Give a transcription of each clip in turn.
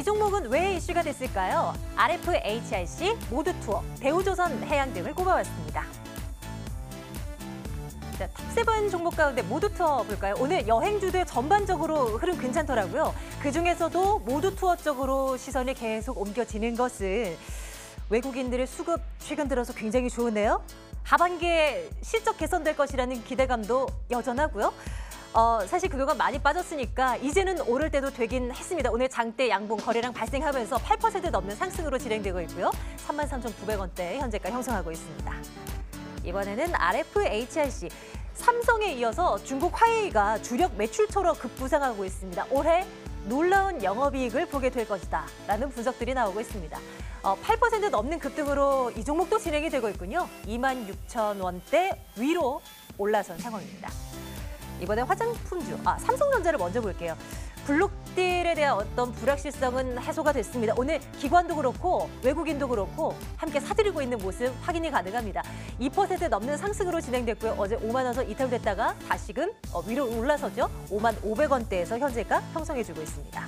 이 종목은 왜 이슈가 됐을까요? RF-HRC, 모드투어, 대우조선해양 등을 꼽아봤습니다. 자, 탑7 종목 가운데 모드투어 볼까요? 오늘 여행주들 전반적으로 흐름 괜찮더라고요. 그중에서도 모드투어 쪽으로 시선이 계속 옮겨지는 것은 외국인들의 수급 최근 들어서 굉장히 좋은데요. 하반기에 실적 개선될 것이라는 기대감도 여전하고요. 사실 그동안 많이 빠졌으니까 이제는 오를 때도 되긴 했습니다. 오늘 장대 양봉 거래량 발생하면서 8% 넘는 상승으로 진행되고 있고요. 33,900원대 현재가 형성하고 있습니다. 이번에는 RF-HRC. 삼성에 이어서 중국 화웨이가 주력 매출처로 급부상하고 있습니다. 올해 놀라운 영업이익을 보게 될 것이다 라는 분석들이 나오고 있습니다. 8% 넘는 급등으로 이 종목도 진행이 되고 있군요. 26,000원대 위로 올라선 상황입니다. 이번에 화장품주, 삼성전자를 먼저 볼게요. 블록딜에 대한 어떤 불확실성은 해소가 됐습니다. 오늘 기관도 그렇고 외국인도 그렇고 함께 사들이고 있는 모습 확인이 가능합니다. 2% 넘는 상승으로 진행됐고요. 어제 5만 원선 이탈됐다가 다시금 위로 올라서죠. 5만 500원대에서 현재가 형성해주고 있습니다.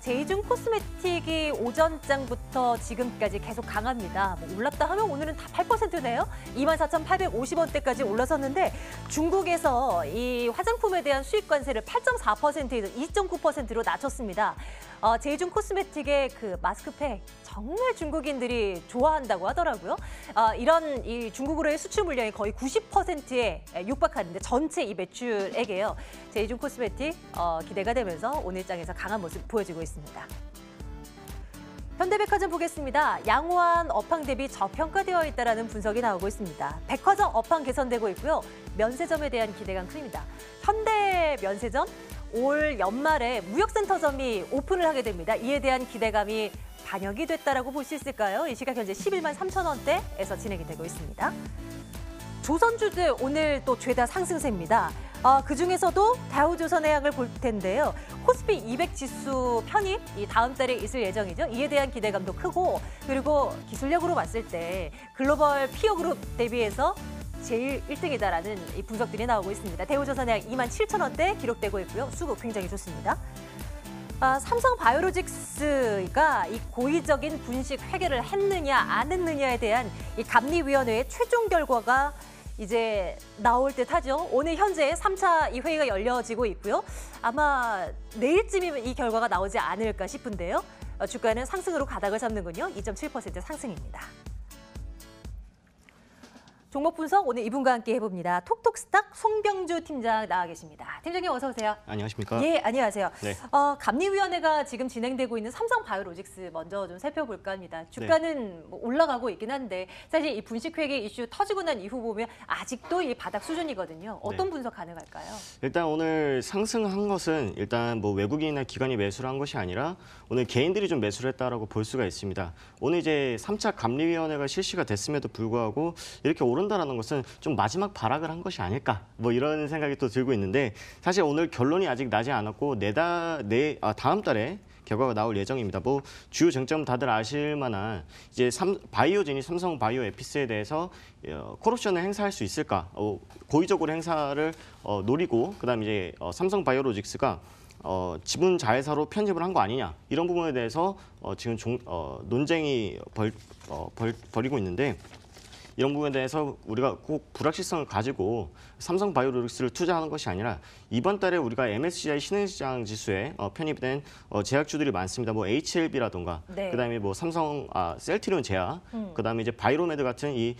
제이중 코스메틱이 오전장부터 지금까지 계속 강합니다. 올랐다 하면 오늘은 다 8%네요. 24,850원대까지 올라섰는데 중국에서 이 화장품에 대한 수입 관세를 8.4%에서 2.9%로 낮췄습니다. 제이중 코스메틱의 그 마스크팩 정말 중국인들이 좋아한다고 하더라고요. 이런 이 중국으로의 수출 물량이 거의 90%에 육박하는데 전체 이 매출액이에요. 제이중 코스메틱 기대가 되면서 오늘 장에서 강한 모습 보여주고 있습니다. 현대백화점 보겠습니다. 양호한 업황 대비 저평가되어 있다는 분석이 나오고 있습니다. 백화점 업황 개선되고 있고요. 면세점에 대한 기대감 큽니다. 현대 면세점 올 연말에 무역센터점이 오픈을 하게 됩니다. 이에 대한 기대감이 반영이 됐다라고 볼 수 있을까요? 이 시각 현재 11만 3,000원대에서 진행이 되고 있습니다. 조선주들 오늘 또 죄다 상승세입니다. 그중에서도 다우조선해양을 볼 텐데요. 코스피 200 지수 편입 이 다음 달에 있을 예정이죠. 이에 대한 기대감도 크고 그리고 기술력으로 봤을 때 글로벌 피어 그룹 대비해서 제일 1등이다라는 이 분석들이 나오고 있습니다. 대우조선해양 27,000원대 기록되고 있고요. 수급 굉장히 좋습니다. 삼성바이오로직스가 이 고의적인 분식 회계를 했느냐 안 했느냐에 대한 이 감리위원회의 최종 결과가 이제 나올 듯 하죠. 오늘 현재 3차 이 회의가 열려지고 있고요. 아마 내일쯤이면 이 결과가 나오지 않을까 싶은데요. 주가는 상승으로 가닥을 잡는군요. 2.7% 상승입니다. 종목 분석 오늘 이분과 함께 해봅니다. 톡톡스탁 송병주 팀장 나와 계십니다. 팀장님 어서 오세요. 안녕하십니까? 예, 안녕하세요. 네. 감리위원회가 지금 진행되고 있는 삼성바이오로직스 먼저 좀 살펴볼까 합니다. 주가는 뭐 올라가고 있긴 한데 사실 이 분식회계 이슈 터지고 난 이후 보면 아직도 이 바닥 수준이거든요. 어떤 분석 가능할까요? 일단 오늘 상승한 것은 일단 뭐 외국인이나 기관이 매수를 한 것이 아니라 오늘 개인들이 좀 매수를 했다라고 볼 수가 있습니다. 오늘 이제 3차 감리위원회가 실시가 됐음에도 불구하고 이렇게 오른다라는 것은 좀 마지막 발악을 한 것이 아닐까 뭐 이런 생각이 또 들고 있는데 사실 오늘 결론이 아직 나지 않았고 다음 달에 결과가 나올 예정입니다. 뭐 주요 쟁점 다들 아실 만한 이제 바이오진이 삼성 바이오 에피스에 대해서 콜옵션을 행사할 수 있을까? 고의적으로 행사를 노리고 그다음 이제 삼성 바이오로직스가 지분 자회사로 편집을 한 거 아니냐 이런 부분에 대해서 지금 논쟁이 벌이고 있는데 이런 부분에 대해서 우리가 꼭 불확실성을 가지고 삼성 바이오로직스를 투자하는 것이 아니라 이번 달에 우리가 MSCI 신흥시장 지수에 편입된 제약주들이 많습니다. 뭐 HLB라던가 그다음에 뭐 삼성 셀트리온 제약, 그다음에 이제 바이로메드 같은 이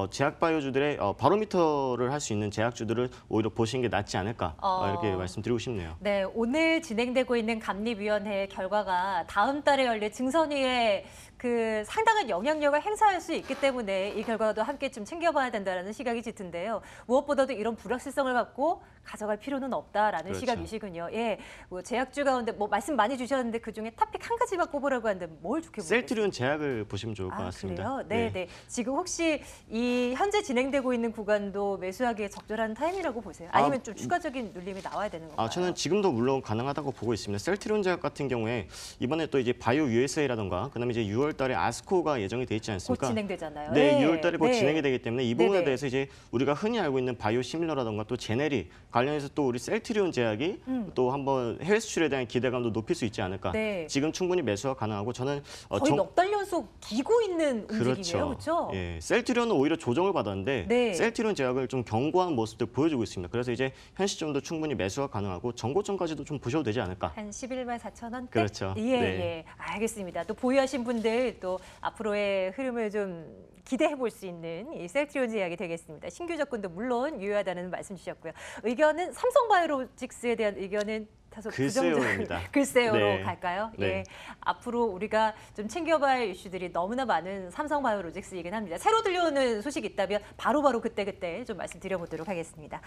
제약 바이오주들의 바로미터를 할 수 있는 제약주들을 오히려 보시는 게 낫지 않을까 이렇게 말씀드리고 싶네요. 네, 오늘 진행되고 있는 감리위원회 결과가 다음 달에 열릴 증선위에 그 상당한 영향력을 행사할 수 있기 때문에 이 결과도 함께 좀 챙겨봐야 된다는 시각이 짙은데요. 무엇보다도 이런 불확실성을 갖고 가져갈 필요는 없다라는 그렇죠. 시각이시군요. 예, 뭐 제약주 가운데 뭐 말씀 많이 주셨는데 그중에 탑픽 한 가지만 꼽으라고 하는데 뭘 좋게 보세요? 셀트리온 제약을 보시면 좋을 것 같습니다. 그래요? 네, 네. 지금 혹시 이 현재 진행되고 있는 구간도 매수하기에 적절한 타임이라고 보세요? 아니면 좀 추가적인 눌림이 나와야 되는 건가요? 저는 지금도 물론 가능하다고 보고 있습니다. 셀트리온 제약 같은 경우에 이번에 또 이제 바이오 USA라던가 그다음에 이제 6월 달에 아스코가 예정이 돼 있지 않습니까? 곧 진행되잖아요. 네, 6월 달에 곧 네. 진행이 되기 때문에 이 부분에 네네. 대해서 이제 우리가 흔히 알고 있는 바이오시밀러라던가 또 제네리 관련해서 또 우리 셀트리온 제약이 또 한번 해외 수출에 대한 기대감도 높일 수 있지 않을까. 네. 지금 충분히 매수가 가능하고 저는 거의 넉 달 연속 기고 있는 움직임이에요, 그렇죠. 그렇죠? 예, 셀트리온은 오히려 조정을 받았는데 네. 셀트리온 제약을 좀 견고한 모습들 보여주고 있습니다. 그래서 이제 현 시점도 충분히 매수가 가능하고 정고점까지도 좀 보셔도 되지 않을까. 한 11만 4천 원대? 그렇죠. 예, 네. 예. 알겠습니다. 또 보유하신 분들 또 앞으로의 흐름을 좀 기대해 볼 수 있는 이 셀트리온 제약이 되겠습니다. 신규 접근도 물론 유효하다는 말씀 주셨고요. 의견은 삼성바이오로직스에 대한 의견은 다소 글쎄요입니다. 글쎄요로 네. 갈까요? 네. 예. 앞으로 우리가 좀 챙겨봐야 할 이슈들이 너무나 많은 삼성바이오로직스이긴 합니다. 새로 들려오는 소식이 있다면 바로바로 그때그때 좀 말씀드려보도록 하겠습니다.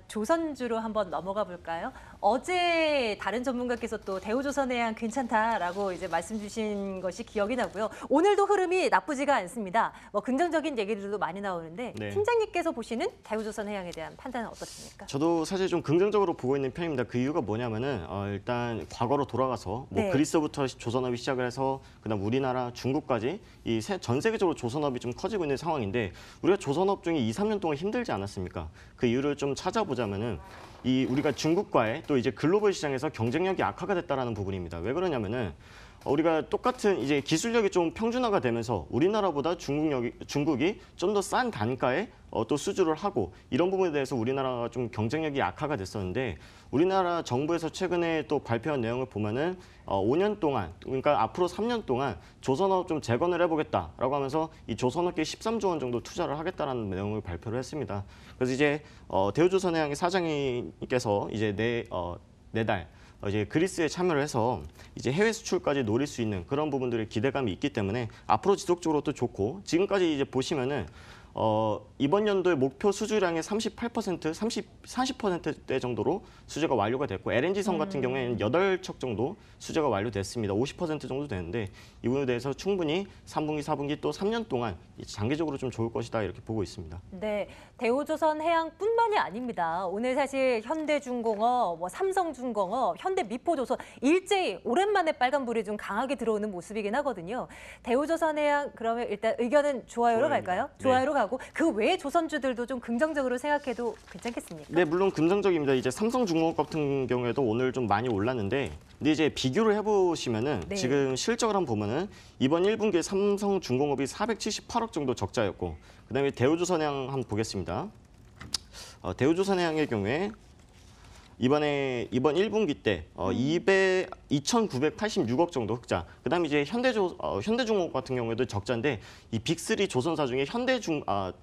조선주로 한번 넘어가 볼까요? 어제 다른 전문가께서 또 대우조선해양 괜찮다라고 이제 말씀 주신 것이 기억이 나고요. 오늘도 흐름이 나쁘지가 않습니다. 뭐 긍정적인 얘기들도 많이 나오는데 네. 팀장님께서 보시는 대우조선해양에 대한 판단은 어떻습니까? 저도 사실 좀 긍정적으로 보고 있는 편입니다. 그 이유가 뭐냐면은 일단 과거로 돌아가서 뭐 네. 그리스부터 조선업이 시작을 해서 그다음 우리나라, 중국까지 전 세계적으로 조선업이 좀 커지고 있는 상황인데 우리가 조선업 중에 2, 3년 동안 힘들지 않았습니까? 그 이유를 좀 찾아보자면은 우리가 중국과의 또 이제 글로벌 시장에서 경쟁력이 악화가 됐다라는 부분입니다. 왜 그러냐면은 우리가 똑같은 이제 기술력이 좀 평준화가 되면서 우리나라보다 중국이 좀 더 싼 단가에 또 수주를 하고 이런 부분에 대해서 우리나라가 좀 경쟁력이 악화가 됐었는데 우리나라 정부에서 최근에 또 발표한 내용을 보면은 5년 동안 그러니까 앞으로 3년 동안 조선업 좀 재건을 해보겠다라고 하면서 이 조선업계 13조 원 정도 투자를 하겠다라는 내용을 발표를 했습니다. 그래서 이제 대우조선해양의 사장님께서 이제 내달 이제 그리스에 참여를 해서 이제 해외 수출까지 노릴 수 있는 그런 부분들의 기대감이 있기 때문에 앞으로 지속적으로 또 좋고 지금까지 이제 보시면은 이번 연도의 목표 수주량의 38%, 40%대 정도로 수주가 완료가 됐고 LNG선 같은 경우에는 8척 정도 수주가 완료됐습니다. 50% 정도 되는데 이 부분에 대해서 충분히 3분기, 4분기 또 3년 동안 장기적으로 좀 좋을 것이다 이렇게 보고 있습니다. 네, 대우조선해양뿐만이 아닙니다. 오늘 사실 현대중공업, 뭐 삼성중공업, 현대미포조선 일제히 오랜만에 빨간불이 좀 강하게 들어오는 모습이긴 하거든요. 대우조선해양 그러면 일단 의견은 좋아요로 좋아요입니다. 갈까요? 네. 좋아요로 가고 그 외의 조선주들도 좀 긍정적으로 생각해도 괜찮겠습니까? 네, 물론 긍정적입니다. 이제 삼성중공업 같은 경우에도 오늘 좀 많이 올랐는데, 근데 이제 비교를 해보시면은 네. 지금 실적을 한번 보면은 이번 1분기에 삼성중공업이 478억 정도 적자였고, 그다음에 대우조선해양 한번 보겠습니다. 대우조선해양의 경우에 이번 1분기 때 2,986억 정도 흑자. 그다음에 이제 현대중공업 같은 경우에도 적자인데 이 빅3 조선사 중에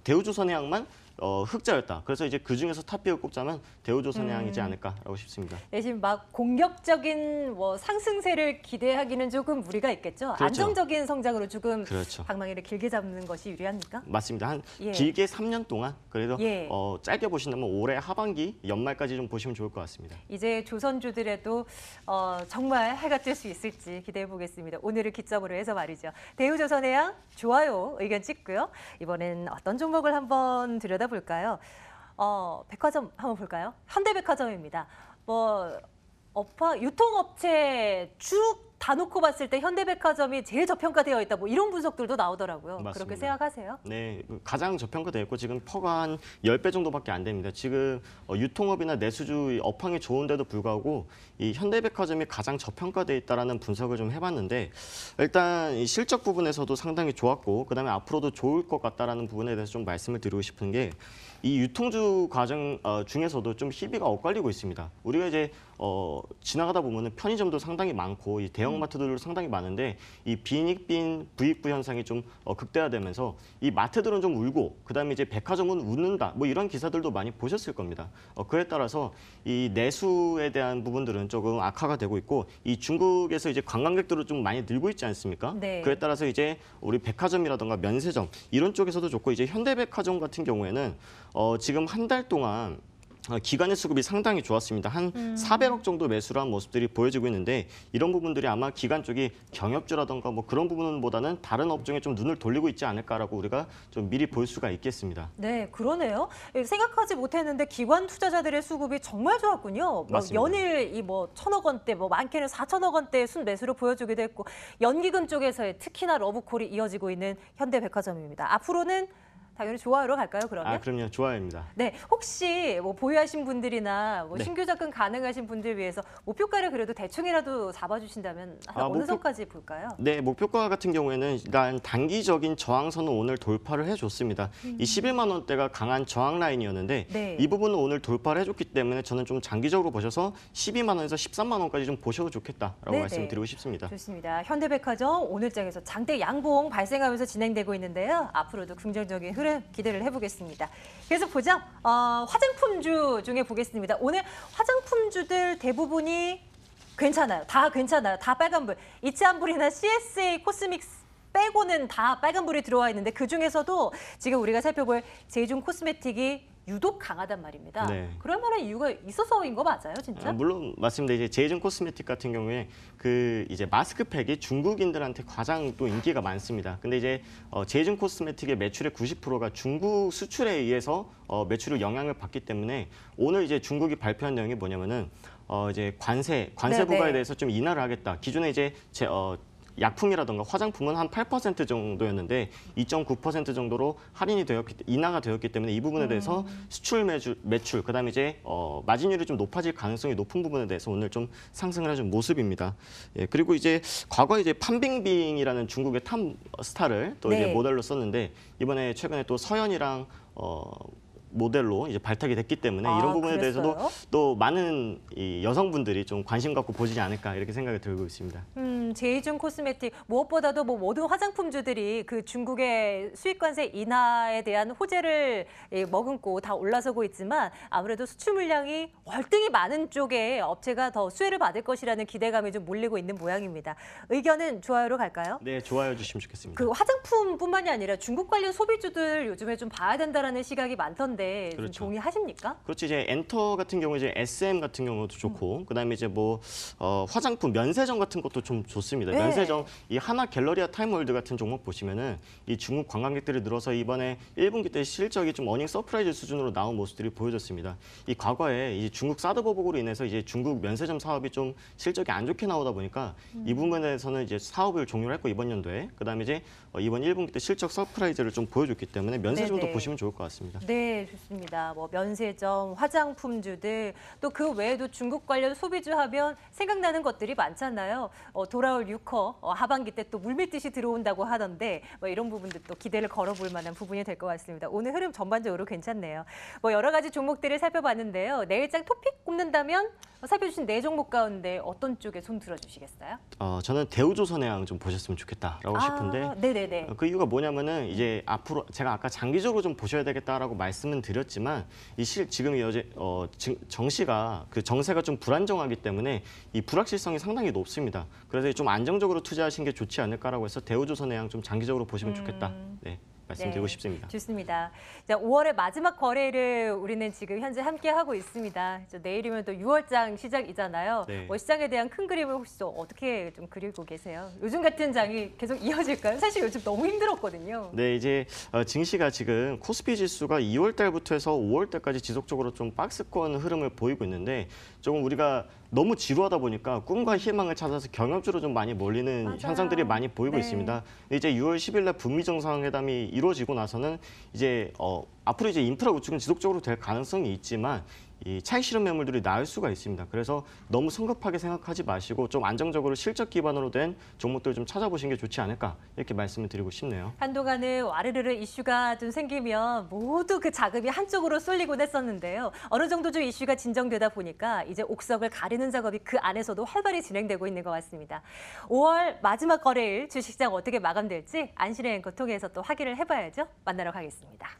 대우조선해양만 흑자였다. 그래서 이제 그 중에서 탑비를 꼽자면 대우조선해양이지 않을까라고 싶습니다. 대신 막 공격적인 뭐 상승세를 기대하기는 조금 무리가 있겠죠. 그렇죠. 안정적인 성장으로 조금 그렇죠. 방망이를 길게 잡는 것이 유리합니까? 맞습니다. 한 예. 길게 3년 동안 그래도 예. 짧게 보신다면 올해 하반기 연말까지 좀 보시면 좋을 것 같습니다. 이제 조선주들에도 정말 해가 뜰 수 있을지 기대해 보겠습니다. 오늘을 기점으로 해서 말이죠. 대우조선해양 좋아요 의견 찍고요. 이번엔 어떤 종목을 한번 들여다볼까요? 백화점 한번 볼까요? 현대백화점입니다. 유통업체 쭉 다 놓고 봤을 때 현대백화점이 제일 저평가되어 있다. 뭐 이런 분석들도 나오더라고요. 맞습니다. 그렇게 생각하세요? 네, 가장 저평가되어 있고 지금 퍼가 한 10배 정도밖에 안 됩니다. 지금 유통업이나 내수주 업황이 좋은데도 불구하고 이 현대백화점이 가장 저평가되어 있다라는 분석을 좀 해봤는데 일단 이 실적 부분에서도 상당히 좋았고 그다음에 앞으로도 좋을 것 같다라는 부분에 대해서 좀 말씀을 드리고 싶은 게 이 유통주 과정 중에서도 좀 희비가 엇갈리고 있습니다. 우리가 이제 지나가다 보면은 편의점도 상당히 많고 이 대형마트들도 상당히 많은데 이 빈익빈 부익부 현상이 좀 극대화되면서 이 마트들은 좀 울고 그다음에 이제 백화점은 웃는다 뭐 이런 기사들도 많이 보셨을 겁니다. 그에 따라서 이 내수에 대한 부분들은 조금 악화가 되고 있고 이 중국에서 이제 관광객들을 좀 많이 늘고 있지 않습니까? 네. 그에 따라서 이제 우리 백화점이라든가 면세점 이런 쪽에서도 좋고 이제 현대백화점 같은 경우에는 지금 한 달 동안 기관의 수급이 상당히 좋았습니다. 한 400억 정도 매수를 한 모습들이 보여지고 있는데 이런 부분들이 아마 기관 쪽이 경협주라든가 뭐 그런 부분보다는 다른 업종에 좀 눈을 돌리고 있지 않을까라고 우리가 좀 미리 볼 수가 있겠습니다. 네, 그러네요. 생각하지 못했는데 기관 투자자들의 수급이 정말 좋았군요. 맞습니다. 연일 1,000억 원대, 많게는 4,000억 원대 순매수를 보여주기도 했고 연기금 쪽에서의 특히나 러브콜이 이어지고 있는 현대백화점입니다. 앞으로는 당연히 좋아요로 갈까요, 그러면? 아, 그럼요. 좋아요입니다. 네, 혹시 뭐 보유하신 분들이나 뭐 네. 신규 접근 가능하신 분들 위해서 목표가를 그래도 대충이라도 잡아주신다면 어느 선까지 볼까요? 네, 목표가 같은 경우에는 일단 단기적인 저항선은 오늘 돌파를 해줬습니다. 이 11만 원대가 강한 저항 라인이었는데 네. 이 부분은 오늘 돌파를 해줬기 때문에 저는 좀 장기적으로 보셔서 12만 원에서 13만 원까지 좀 보셔도 좋겠다라고 네네. 말씀드리고 싶습니다. 좋습니다. 현대백화점 오늘장에서 장대 양봉 발생하면서 진행되고 있는데요. 앞으로도 긍정적인 흐름 기대를 해보겠습니다. 계속 보죠. 화장품주 중에 보겠습니다. 오늘 화장품주들 대부분이 괜찮아요. 다 괜찮아요. 다 빨간불. 이치한불이나 CSA 코스믹스 빼고는 다 빨간불이 들어와 있는데 그중에서도 지금 우리가 살펴볼 제이준 코스메틱이 유독 강하단 말입니다. 네. 그럴 만한 이유가 있어서인 거 맞아요, 진짜? 물론 맞습니다. 이제 제이준 코스메틱 같은 경우에 그 이제 마스크팩이 중국인들한테 가장 또 인기가 많습니다. 근데 이제 제이준 코스메틱의 매출의 90%가 중국 수출에 의해서 매출을 영향을 받기 때문에 오늘 이제 중국이 발표한 내용이 뭐냐면은 이제 관세 네네. 부과에 대해서 좀 인하를 하겠다. 기존에 이제 약품이라던가 화장품은 한 8% 정도였는데 2.9% 정도로 인하가 되었기 때문에 이 부분에 대해서 수출 매출 그다음에 이제 마진율이 좀 높아질 가능성이 높은 부분에 대해서 오늘 좀 상승을 해준 모습입니다. 예, 그리고 이제 과거에 이제 판빙빙이라는 중국의 탑 스타를 또 이제 네. 모델로 썼는데 이번에 최근에 또 서현이랑 모델로 이제 발탁이 됐기 때문에 이런 부분에 그랬어요? 대해서도 또 많은 이 여성분들이 좀 관심 갖고 보시지 않을까 이렇게 생각이 들고 있습니다. 제이준 코스메틱 무엇보다도 뭐 모든 화장품주들이 그 중국의 수입 관세 인하에 대한 호재를 머금고 다 올라서고 있지만 아무래도 수출 물량이 월등히 많은 쪽에 업체가 더 수혜를 받을 것이라는 기대감이 좀 몰리고 있는 모양입니다. 의견은 좋아요로 갈까요? 네, 좋아요 주시면 좋겠습니다. 그 화장품뿐만이 아니라 중국 관련 소비주들 요즘에 좀 봐야 된다라는 시각이 많던데 좀 그렇죠. 동의하십니까? 그렇지 이제 엔터 같은 경우 이제 SM 같은 경우도 좋고 그다음에 이제 뭐 화장품 면세점 같은 것도 좀 좋습니다. 네. 면세점 이 하나 갤러리아 타임월드 같은 종목 보시면은 이 중국 관광객들이 늘어서 이번에 1분기 때 실적이 좀 어닝 서프라이즈 수준으로 나온 모습들이 보여졌습니다. 이 과거에 이 중국 사드 보복으로 인해서 이제 중국 면세점 사업이 좀 실적이 안 좋게 나오다 보니까 이 부분에서는 이제 사업을 종료를 했고 이번 연도에 그다음에 이제 이번 1분기 때 실적 서프라이즈를 좀 보여줬기 때문에 면세점도 네네. 보시면 좋을 것 같습니다. 네, 좋습니다. 뭐 면세점, 화장품주들 또 그 외에도 중국 관련 소비주 하면 생각나는 것들이 많잖아요. 돌아올 유커 하반기 때 또 물밀듯이 들어온다고 하던데 뭐 이런 부분도 또 기대를 걸어볼 만한 부분이 될 것 같습니다. 오늘 흐름 전반적으로 괜찮네요. 뭐 여러 가지 종목들을 살펴봤는데요. 내일장 토픽 꼽는다면 살펴주신 네 종목 가운데 어떤 쪽에 손 들어주시겠어요? 저는 대우조선해양 좀 보셨으면 좋겠다라고 싶은데 네네네. 그 이유가 뭐냐면은 이제 앞으로 제가 아까 장기적으로 좀 보셔야 되겠다라고 말씀은 드렸지만 지금 정시가 그 정세가 좀 불안정하기 때문에 이 불확실성이 상당히 높습니다. 그래서 좀 안정적으로 투자하시는 게 좋지 않을까라고 해서 대우조선해양 좀 장기적으로 보시면 좋겠다. 네. 말씀드리고 네, 싶습니다. 좋습니다. 자, 5월의 마지막 거래를 우리는 지금 현재 함께 하고 있습니다. 내일이면 또 6월장 시작이잖아요. 네. 뭐 시장에 대한 큰 그림을 혹시 또 어떻게 좀 그리고 계세요? 요즘 같은 장이 계속 이어질까요? 사실 요즘 너무 힘들었거든요. 네, 이제 증시가 지금 코스피 지수가 2월 달부터 해서 5월 달까지 지속적으로 좀 박스권 흐름을 보이고 있는데 조금 우리가 너무 지루하다 보니까 꿈과 희망을 찾아서 경협주로 좀 많이 몰리는 맞아요. 현상들이 많이 보이고 네. 있습니다. 이제 6월 10일 날 북미 정상회담이 이루어지고 나서는 이제 앞으로 이제 인프라 구축은 지속적으로 될 가능성이 있지만 이 차익 실현 매물들이 나올 수가 있습니다. 그래서 너무 성급하게 생각하지 마시고 좀 안정적으로 실적 기반으로 된 종목들을 좀 찾아보시는 게 좋지 않을까 이렇게 말씀을 드리고 싶네요. 한동안은 와르르르 이슈가 좀 생기면 모두 그 자금이 한쪽으로 쏠리곤 했었는데요. 어느 정도 좀 이슈가 진정되다 보니까 이제 옥석을 가리는 작업이 그 안에서도 활발히 진행되고 있는 것 같습니다. 5월 마지막 거래일 주식시장 어떻게 마감될지 안신의 앵커 통해서 또 확인을 해봐야죠. 만나러 가겠습니다.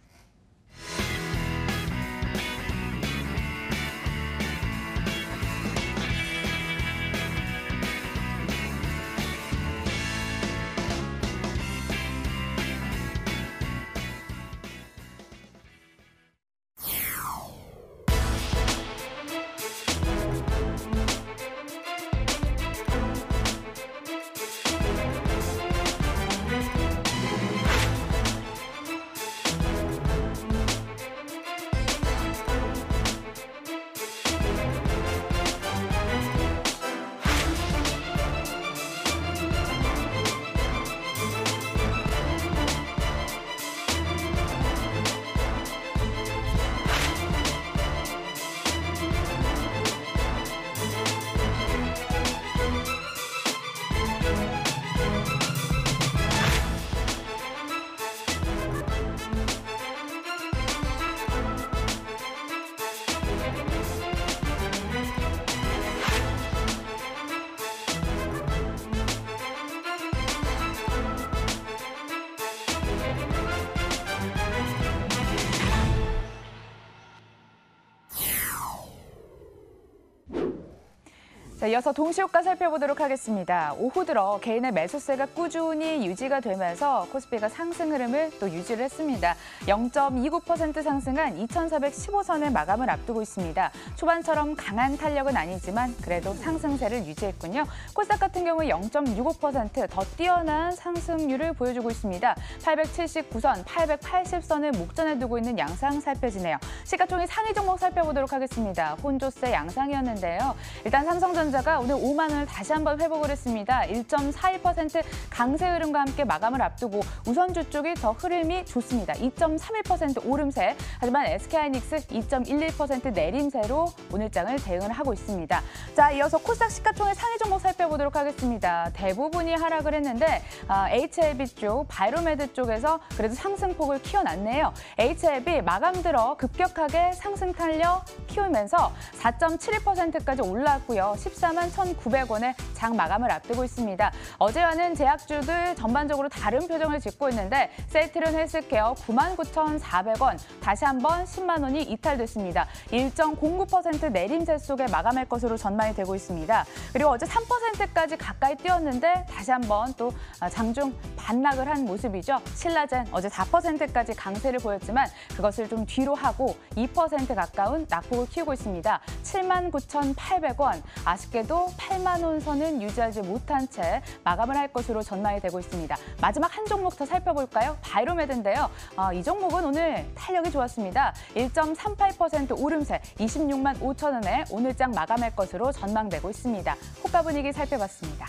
자, 이어서 동시효과 살펴보도록 하겠습니다. 오후 들어 개인의 매수세가 꾸준히 유지가 되면서 코스피가 상승 흐름을 또 유지를 했습니다. 0.29% 상승한 2,415선의 마감을 앞두고 있습니다. 초반처럼 강한 탄력은 아니지만 그래도 상승세를 유지했군요. 코스닥 같은 경우 0.65%더 뛰어난 상승률을 보여주고 있습니다. 879선, 880선을 목전에 두고 있는 양상 살펴지네요. 시가총액 상위 종목 살펴보도록 하겠습니다. 혼조세 양상이었는데요. 일단 삼성전자가 오늘 5만 원을 다시 한번 회복을 했습니다. 1.41% 강세 흐름과 함께 마감을 앞두고 우선주 쪽이 더 흐름이 좋습니다. 2.31% 오름세. 하지만 SK하이닉스 2.11% 내림세로 오늘 장을 대응을 하고 있습니다. 자, 이어서 코스닥 시가총액 상위 종목 살펴보도록 하겠습니다. 대부분이 하락을 했는데 HLB 쪽, 바이로메드 쪽에서 그래도 상승폭을 키워놨네요. HLB 마감 들어 급격하게 상승 탄력 키우면서 4.71%까지 올라왔고요. 14만 1,900원에 장 마감을 앞두고 있습니다. 어제와는 제약주들 전반적으로 다른 표정을 짓고 있는데 셀트리온 헬스케어 99,400원, 다시 한번 10만 원이 이탈됐습니다. 1.09% 내림세 속에 마감할 것으로 전망이 되고 있습니다. 그리고 어제 3%까지 가까이 뛰었는데 다시 한번 또 장중 반락을 한 모습이죠. 신라젠 어제 4%까지 강세를 보였지만 그것을 좀 뒤로 하고 2% 가까운 낙폭을 키우고 있습니다. 79,800원, 아쉽게도 8만 원 선은 유지하지 못한 채 마감을 할 것으로 전망이 되고 있습니다. 마지막 한 종목 더 살펴볼까요? 바이로메드인데요. 이 종목은 오늘 탄력이 좋았습니다. 1.38% 오름세 26만 5천 원에 오늘 장 마감할 것으로 전망되고 있습니다. 호가 분위기 살펴봤습니다.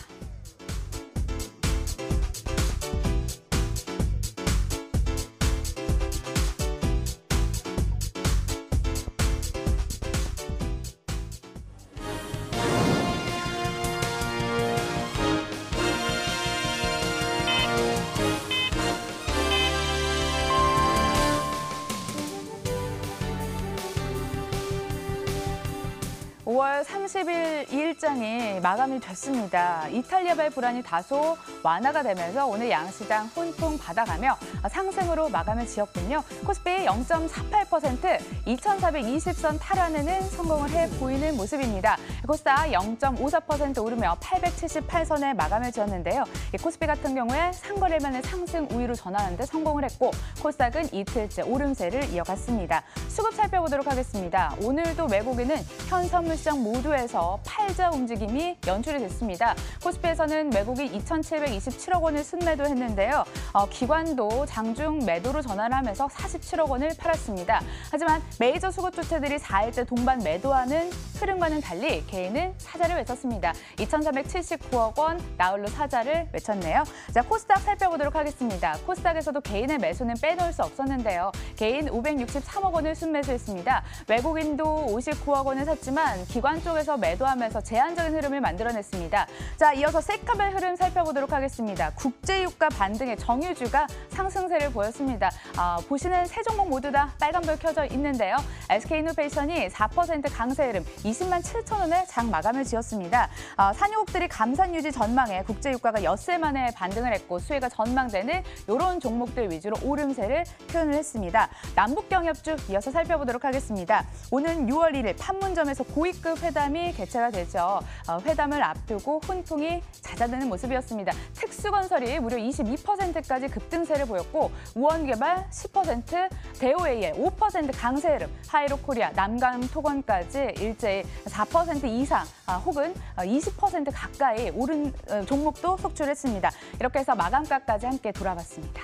(5월 30일) 일장이 마감이 됐습니다. 이탈리아발 불안이 다소 완화가 되면서 오늘 양시장 혼통 받아가며 상승으로 마감을 지었군요. 코스피 0.48%, 2,420선 탈환에는 성공을 해 보이는 모습입니다. 코스닥 0.54% 오르며 878선에 마감을 지었는데요. 코스피 같은 경우에 상거래만의 상승 우위로 전환하는 데 성공을 했고 코스닥은 이틀째 오름세를 이어갔습니다. 수급 살펴보도록 하겠습니다. 오늘도 외국인은 현 선물시장 모두에서 팔자 움직임이 연출이 됐습니다. 코스피에서는 외국인 2,727억 원을 순매도했는데요. 기관도 장중 매도로 전환하면서 47억 원을 팔았습니다. 하지만 메이저 수급 주체들이 4일째 동반 매도하는 흐름과는 달리 개인은 사자를 외쳤습니다. 2,479억 원 나홀로 사자를 외쳤네요. 자, 코스닥 살펴보도록 하겠습니다. 코스닥에서도 개인의 매수는 빼놓을 수 없었는데요. 개인 563억 원을 순매수했습니다. 외국인도 59억 원을 샀지만 기관 쪽에서 매도하면서 제한적인 흐름을 만들어냈습니다. 자, 이어서 세카벨 흐름 살펴보도록 하겠습니다. 국제유가 반등의 정유주가 상승세를 보였습니다. 보시는 세 종목 모두 다 빨간불 켜져 있는데요. SK이노베이션이 4% 강세 흐름 20만 7천 원에 장 마감을 지었습니다. 산유국들이 감산 유지 전망에 국제유가가 엿새 만에 반등을 했고 수혜가 전망되는 이런 종목들 위주로 오름세를 표현을 했습니다. 남북경협주 이어서 살펴보도록 하겠습니다. 오는 6월 1일 판문점에서 고위급 회담이 개최가 되죠. 회담을 앞두고 혼통이 잦아드는 모습이었습니다. 특수건설이 무려 22%까지 급등세를 보였고 우원개발 10%, 대오AL 5% 강세 흐름, 하이로코리아, 남강토건까지 일제히 4% 이상 혹은 20% 가까이 오른 종목도 속출했습니다. 이렇게 해서 마감가까지 함께 돌아봤습니다.